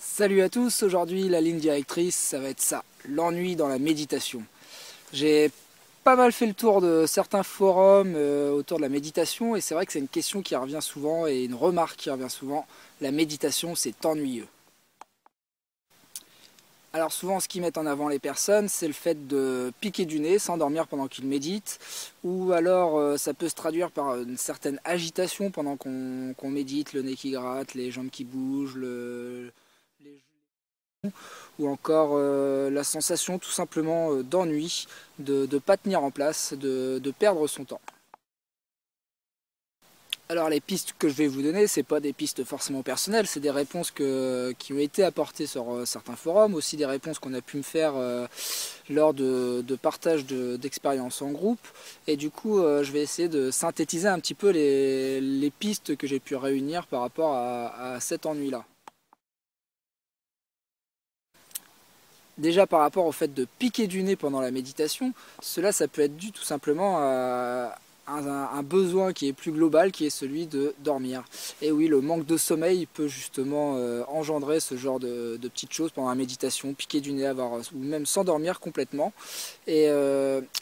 Salut à tous, aujourd'hui la ligne directrice ça va être ça, l'ennui dans la méditation. J'ai pas mal fait le tour de certains forums autour de la méditation et c'est vrai que c'est une question qui revient souvent et une remarque qui revient souvent, la méditation c'est ennuyeux. Alors souvent ce qu'ils mettent en avant les personnes c'est le fait de piquer du nez, s'endormir pendant qu'ils méditent, ou alors ça peut se traduire par une certaine agitation pendant qu'on médite, le nez qui gratte, les jambes qui bougent, les ou encore la sensation tout simplement d'ennui, de ne pas tenir en place, de perdre son temps. Alors les pistes que je vais vous donner, c'est pas des pistes forcément personnelles, c'est des réponses qui ont été apportées sur certains forums, aussi des réponses qu'on a pu me faire lors de partage d'expériences en groupe. Et du coup, je vais essayer de synthétiser un petit peu les pistes que j'ai pu réunir par rapport à cet ennui-là. Déjà par rapport au fait de piquer du nez pendant la méditation, cela ça peut être dû tout simplement à un besoin qui est plus global, qui est celui de dormir. Et oui, le manque de sommeil peut justement engendrer ce genre de petites choses pendant la méditation, piquer du nez, ou même s'endormir complètement. Et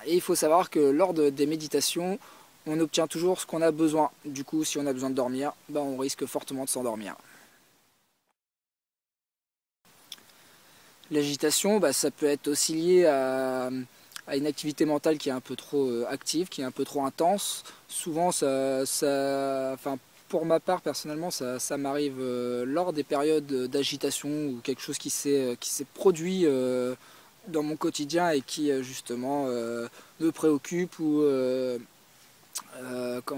il faut savoir que lors des méditations, on obtient toujours ce qu'on a besoin. Du coup, si on a besoin de dormir, ben, on risque fortement de s'endormir. L'agitation, bah, ça peut être aussi lié à une activité mentale qui est un peu trop active, qui est un peu trop intense. Souvent, enfin, pour ma part, personnellement, ça m'arrive lors des périodes d'agitation ou quelque chose qui s'est produit dans mon quotidien et qui justement me préoccupe ou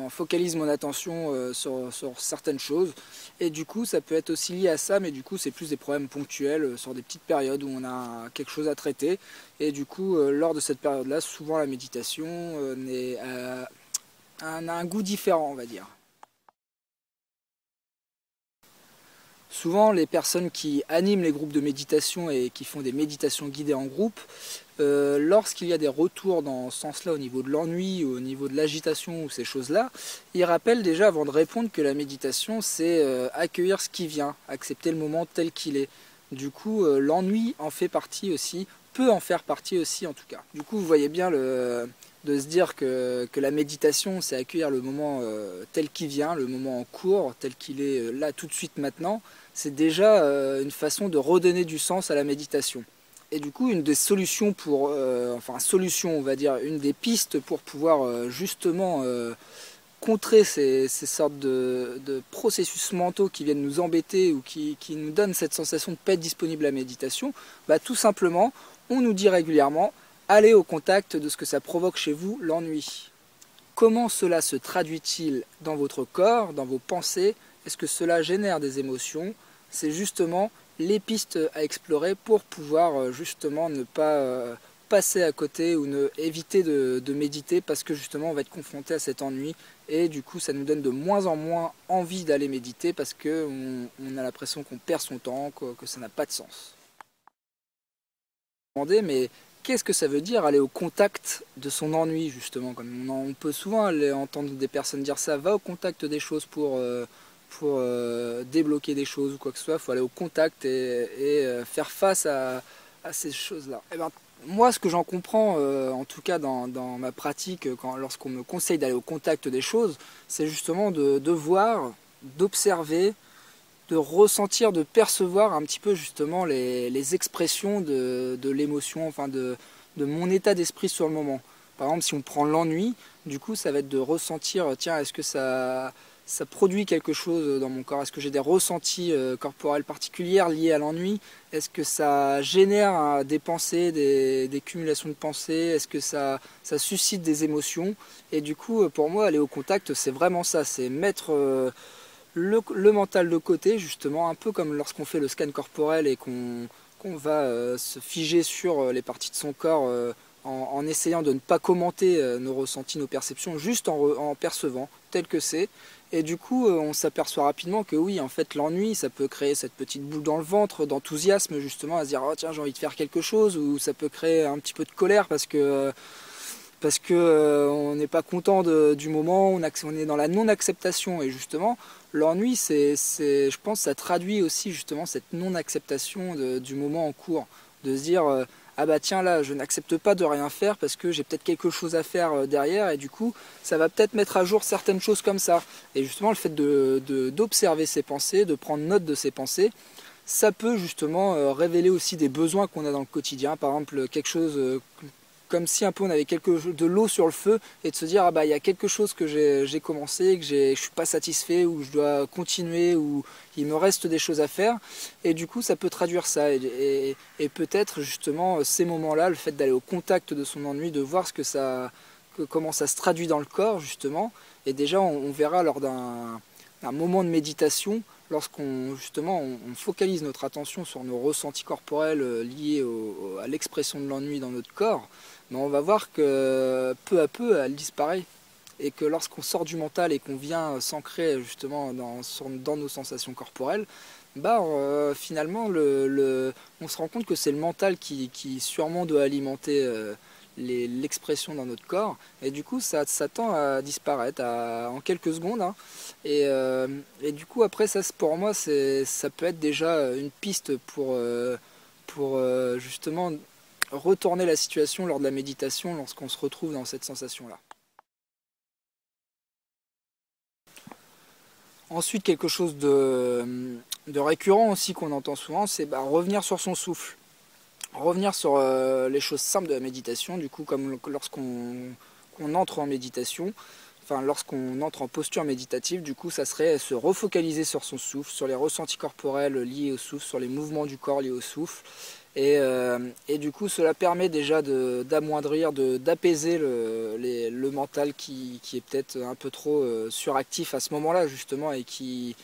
focalise mon attention sur certaines choses. Et du coup, ça peut être aussi lié à ça, mais du coup, c'est plus des problèmes ponctuels sur des petites périodes où on a quelque chose à traiter. Et du coup, lors de cette période-là, souvent la méditation a un goût différent, on va dire. Souvent, les personnes qui animent les groupes de méditation et qui font des méditations guidées en groupe, lorsqu'il y a des retours dans ce sens-là au niveau de l'ennui, au niveau de l'agitation ou ces choses-là, ils rappellent déjà avant de répondre que la méditation, c'est accueillir ce qui vient, accepter le moment tel qu'il est. Du coup, l'ennui en fait partie aussi, peut en faire partie aussi en tout cas. Du coup, vous voyez bien de se dire que la méditation, c'est accueillir le moment tel qu'il vient, le moment en cours, tel qu'il est là tout de suite maintenant. C'est déjà une façon de redonner du sens à la méditation. Et du coup, une des solutions on va dire, une des pistes pour pouvoir justement contrer ces sortes de processus mentaux qui viennent nous embêter ou qui nous donnent cette sensation de ne pas être disponible à la méditation, bah, tout simplement, on nous dit régulièrement, allez au contact de ce que ça provoque chez vous, l'ennui. Comment cela se traduit-il dans votre corps, dans vos pensées? Est-ce que cela génère des émotions? C'est justement les pistes à explorer pour pouvoir justement ne pas passer à côté ou éviter de méditer parce que justement on va être confronté à cet ennui et du coup ça nous donne de moins en moins envie d'aller méditer parce qu'on a l'impression qu'on perd son temps, que ça n'a pas de sens. Mais qu'est-ce que ça veut dire aller au contact de son ennui justement, comme on peut souvent entendre des personnes dire ça, va au contact des choses pour débloquer des choses ou quoi que ce soit, il faut aller au contact et faire face à ces choses-là. Et ben, moi, ce que j'en comprends, en tout cas dans ma pratique, lorsqu'on me conseille d'aller au contact des choses, c'est justement de voir, d'observer, de ressentir, de percevoir un petit peu justement les expressions de l'émotion, enfin de mon état d'esprit sur le moment. Par exemple, si on prend l'ennui, du coup, ça va être de ressentir, tiens, est-ce que ça produit quelque chose dans mon corps? Est-ce que j'ai des ressentis corporels particuliers liés à l'ennui? Est-ce que ça génère des pensées, des cumulations de pensées? Est-ce que ça suscite des émotions? Et du coup, pour moi, aller au contact, c'est vraiment ça, c'est mettre le mental de côté, justement, un peu comme lorsqu'on fait le scan corporel et qu'on va se figer sur les parties de son corps en essayant de ne pas commenter nos ressentis, nos perceptions, juste en percevant tel que c'est. Et du coup, on s'aperçoit rapidement que oui, en fait, l'ennui, ça peut créer cette petite boule dans le ventre d'enthousiasme, justement, à se dire, oh tiens, j'ai envie de faire quelque chose, ou ça peut créer un petit peu de colère parce que on n'est pas content du moment, on est dans la non-acceptation. Et justement, l'ennui, je pense, ça traduit aussi justement cette non-acceptation du moment en cours. De se dire, ah bah tiens là, je n'accepte pas de rien faire parce que j'ai peut-être quelque chose à faire derrière, et du coup, ça va peut-être mettre à jour certaines choses comme ça. Et justement, le fait d'observer ses pensées, de prendre note de ses pensées, ça peut justement révéler aussi des besoins qu'on a dans le quotidien. Par exemple, quelque chose comme si un peu on avait de l'eau sur le feu, et de se dire, ah bah il y a quelque chose que j'ai commencé, que je suis pas satisfait, ou je dois continuer, ou il me reste des choses à faire. Et du coup, ça peut traduire ça. Et peut-être justement ces moments-là, le fait d'aller au contact de son ennui, de voir comment ça se traduit dans le corps justement. Et déjà, on verra lors d'un moment de méditation, lorsqu'on justement on focalise notre attention sur nos ressentis corporels liés à l'expression de l'ennui dans notre corps, mais on va voir que peu à peu elle disparaît, et que lorsqu'on sort du mental et qu'on vient s'ancrer justement dans nos sensations corporelles, finalement on se rend compte que c'est le mental qui sûrement doit alimenter l'expression dans notre corps, et du coup ça tend à disparaître en quelques secondes, hein. Et du coup après ça, pour moi, ça peut être déjà une piste pour justement retourner la situation lors de la méditation, lorsqu'on se retrouve dans cette sensation là. Ensuite, quelque chose de récurrent aussi qu'on entend souvent, c'est revenir sur son souffle. Revenir sur les choses simples de la méditation, du coup, comme lorsqu'on entre en méditation, enfin lorsqu'on entre en posture méditative, du coup ça serait se refocaliser sur son souffle, sur les ressentis corporels liés au souffle, sur les mouvements du corps liés au souffle. Et du coup cela permet déjà d'amoindrir, d'apaiser le mental qui est peut-être un peu trop suractif à ce moment-là justement, et qui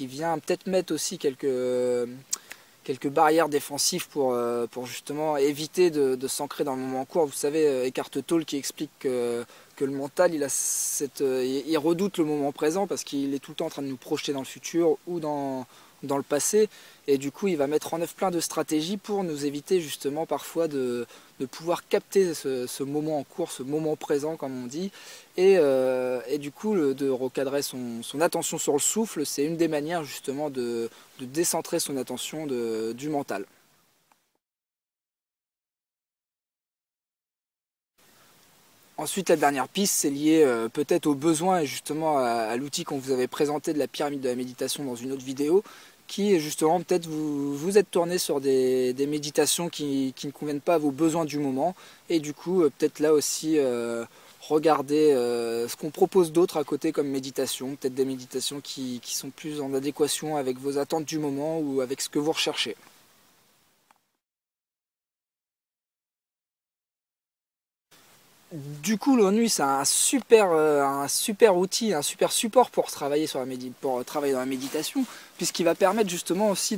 vient peut-être mettre aussi quelques barrières défensives pour justement éviter de s'ancrer dans le moment court. Vous savez, Eckhart Tolle qui explique que le mental, il redoute le moment présent parce qu'il est tout le temps en train de nous projeter dans le futur ou dans le passé, et du coup il va mettre en œuvre plein de stratégies pour nous éviter justement parfois de pouvoir capter ce moment en cours, ce moment présent comme on dit, et du coup de recadrer son attention sur le souffle. C'est une des manières justement de décentrer son attention du mental. Ensuite, la dernière piste, c'est lié peut-être aux besoins et justement à l'outil qu'on vous avait présenté de la pyramide de la méditation dans une autre vidéo, qui est justement peut-être vous êtes tourné sur des méditations qui ne conviennent pas à vos besoins du moment, et du coup peut-être là aussi regarder ce qu'on propose d'autre à côté comme méditation, peut-être des méditations qui sont plus en adéquation avec vos attentes du moment ou avec ce que vous recherchez. Du coup, l'ennui, c'est un super outil, un super support pour travailler pour travailler dans la méditation, puisqu'il va permettre justement aussi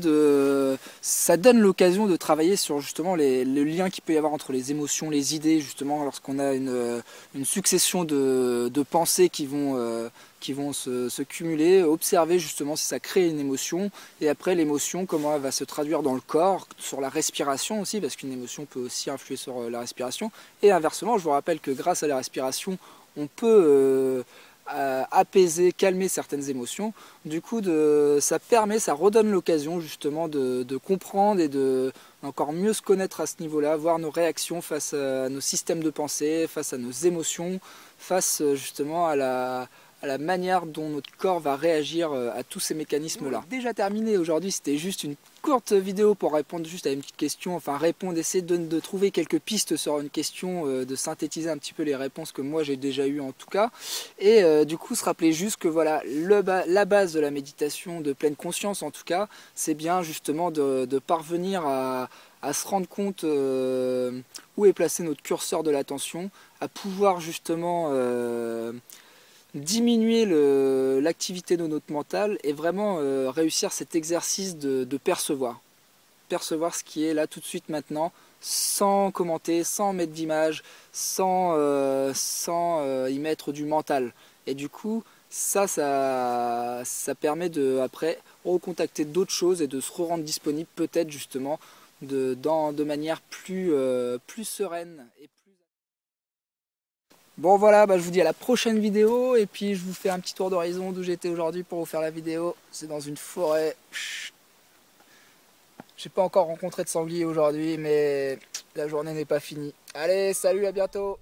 ça donne l'occasion de travailler sur justement le lien qu'il peut y avoir entre les émotions, les idées, justement lorsqu'on a une succession de pensées qui vont se cumuler, observer justement si ça crée une émotion, et après l'émotion, comment elle va se traduire dans le corps, sur la respiration aussi, parce qu'une émotion peut aussi influer sur la respiration, et inversement, je vous rappelle que grâce à la respiration, on peut apaiser, calmer certaines émotions. Du coup, ça redonne l'occasion justement de comprendre et de encore mieux se connaître à ce niveau-là, voir nos réactions face à nos systèmes de pensée, face à nos émotions, face justement à la manière dont notre corps va réagir à tous ces mécanismes-là. Déjà terminé aujourd'hui, c'était juste une courte vidéo pour répondre juste à une petite question, enfin essayer de trouver quelques pistes sur une question, de synthétiser un petit peu les réponses que moi j'ai déjà eues en tout cas, et du coup se rappeler juste que voilà, la base de la méditation de pleine conscience en tout cas, c'est bien justement de parvenir à se rendre compte où est placé notre curseur de l'attention, à pouvoir justement diminuer l'activité de notre mental, et vraiment réussir cet exercice de percevoir. Percevoir ce qui est là tout de suite maintenant, sans commenter, sans mettre d'image, sans y mettre du mental. Et du coup, ça permet de après recontacter d'autres choses et de se rendre disponible peut-être justement de manière plus sereine et Bon voilà, je vous dis à la prochaine vidéo et puis je vous fais un petit tour d'horizon d'où j'étais aujourd'hui pour vous faire la vidéo. C'est dans une forêt. J'ai pas encore rencontré de sanglier aujourd'hui mais la journée n'est pas finie. Allez, salut, à bientôt!